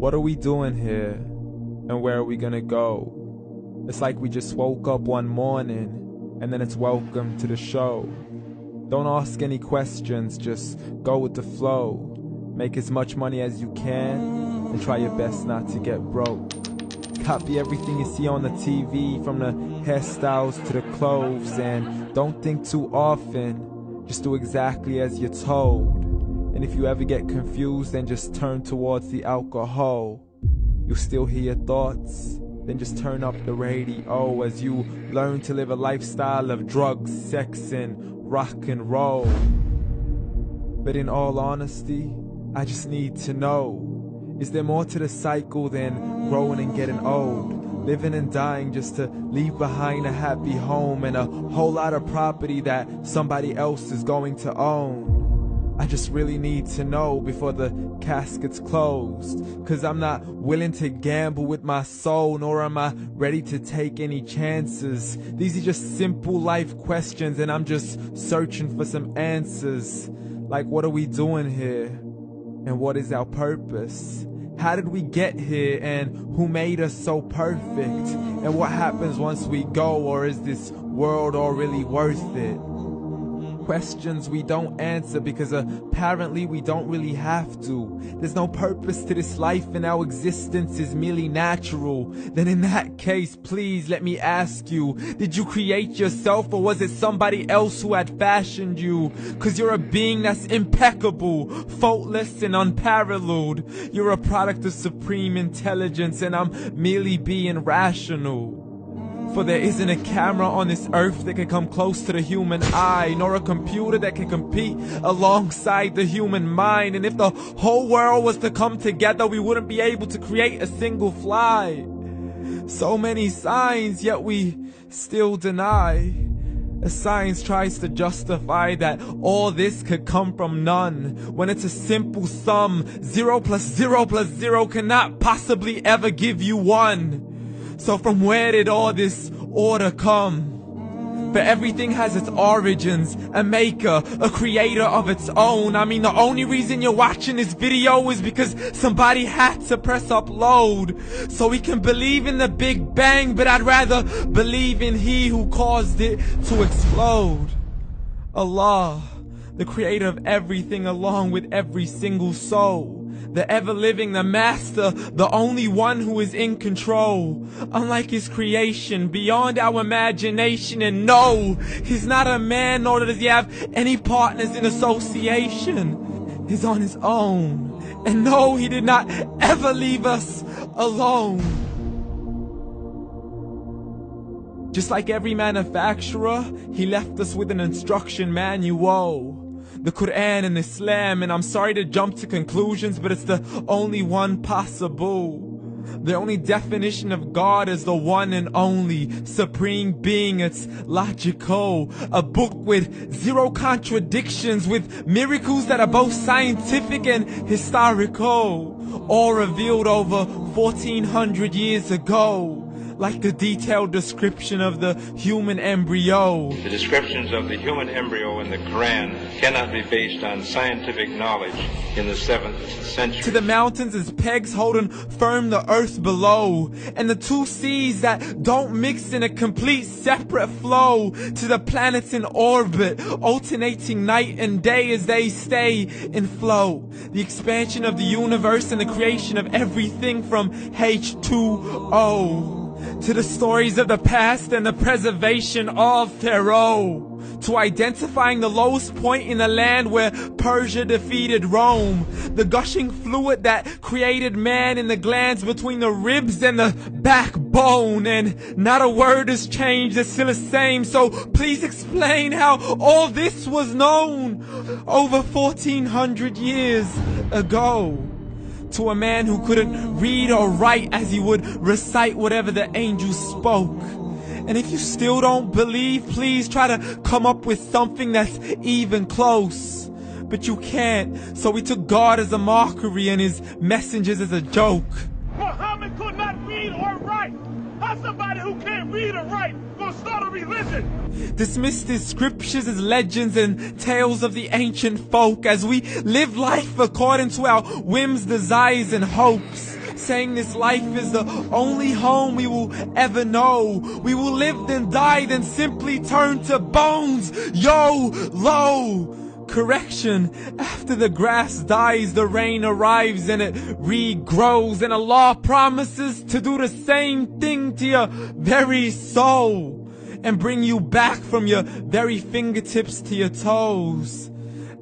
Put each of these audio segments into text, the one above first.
What are we doing here? And where are we gonna go? It's like we just woke up one morning, and then it's welcome to the show. Don't ask any questions, just go with the flow. Make as much money as you can, and try your best not to get broke. Copy everything you see on the TV, from the hairstyles to the clothes, and don't think too often, just do exactly as you're told. And if you ever get confused, then just turn towards the alcohol. You'll still hear your thoughts, then just turn up the radio as you learn to live a lifestyle of drugs, sex, and rock and roll. But in all honesty, I just need to know, is there more to the cycle than growing and getting old? Living and dying just to leave behind a happy home and a whole lot of property that somebody else is going to own. I just really need to know before the casket's closed, 'cause I'm not willing to gamble with my soul, nor am I ready to take any chances. These are just simple life questions, and I'm just searching for some answers. Like, what are we doing here? And what is our purpose? How did we get here, and who made us so perfect? And what happens once we go, or is this world all really worth it? Questions we don't answer because apparently we don't really have to. There's no purpose to this life and our existence is merely natural. Then in that case, please let me ask you, did you create yourself, or was it somebody else who had fashioned you? 'Cause you're a being that's impeccable, faultless and unparalleled. You're a product of supreme intelligence, and I'm merely being rational. For there isn't a camera on this earth that can come close to the human eye, nor a computer that can compete alongside the human mind. And if the whole world was to come together, we wouldn't be able to create a single fly. So many signs, yet we still deny. As science tries to justify that all this could come from none, when it's a simple sum. 0 plus 0 plus 0 cannot possibly ever give you 1. So from where did all this order come? For everything has its origins, a maker, a creator of its own. I mean, the only reason you're watching this video is because somebody had to press upload. So we can believe in the Big Bang, but I'd rather believe in He who caused it to explode. Allah, the creator of everything along with every single soul. The ever-living, the master, the only one who is in control. Unlike his creation, beyond our imagination. And no, he's not a man, nor does he have any partners in association. He's on his own. And no, he did not ever leave us alone. Just like every manufacturer, he left us with an instruction manual. The Quran and Islam, and I'm sorry to jump to conclusions, but it's the only one possible. The only definition of God is the one and only supreme being. It's logical, a book with 0 contradictions, with miracles that are both scientific and historical, all revealed over 1400 years ago. Like the detailed description of the human embryo. The descriptions of the human embryo in the Quran cannot be based on scientific knowledge in the 7th century. To the mountains as pegs holding firm the earth below, and the 2 seas that don't mix in a complete separate flow. To the planets in orbit, alternating night and day as they stay in flow. The expansion of the universe and the creation of everything from H2O. To the stories of the past and the preservation of Pharaoh. To identifying the lowest point in the land where Persia defeated Rome. The gushing fluid that created man in the glands between the ribs and the backbone. And not a word has changed, it's still the same. So please explain how all this was known over 1400 years ago. To a man who couldn't read or write, as he would recite whatever the angels spoke. And if you still don't believe, please try to come up with something that's even close. But you can't, so we took God as a mockery and his messengers as a joke. Muhammad could not read or write. How's somebody who can't read or write gonna start a religion? Dismissed his scriptures as legends and tales of the ancient folk, as we live life according to our whims, desires, and hopes. saying this life is the only home we will ever know. We will live then die, then simply turn to bones. YOLO! Correction, after the grass dies, the rain arrives and it regrows, and Allah promises to do the same thing to your very soul and bring you back from your very fingertips to your toes,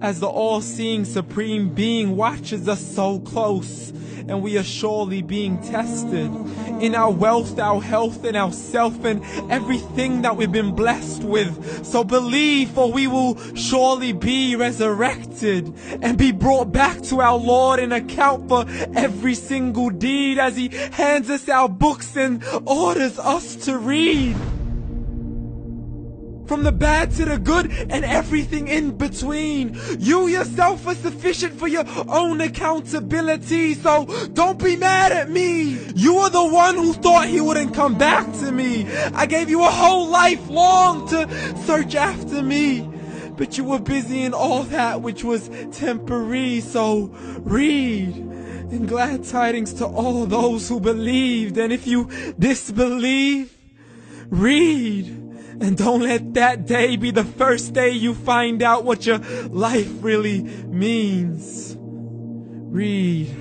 as the all-seeing supreme being watches us so close, and we are surely being tested in our wealth, our health, and our self, and everything that we've been blessed with. So believe, for we will surely be resurrected and be brought back to our Lord and account for every single deed, as He hands us our books and orders us to read. From the bad to the good and everything in between. You yourself are sufficient for your own accountability, so don't be mad at me. You are the one who thought He wouldn't come back to me. I gave you a whole life long to search after me, but you were busy in all that which was temporary. So read, and glad tidings to all those who believed. And if you disbelieve, read. And don't let that day be the first day you find out what your life really means. Read.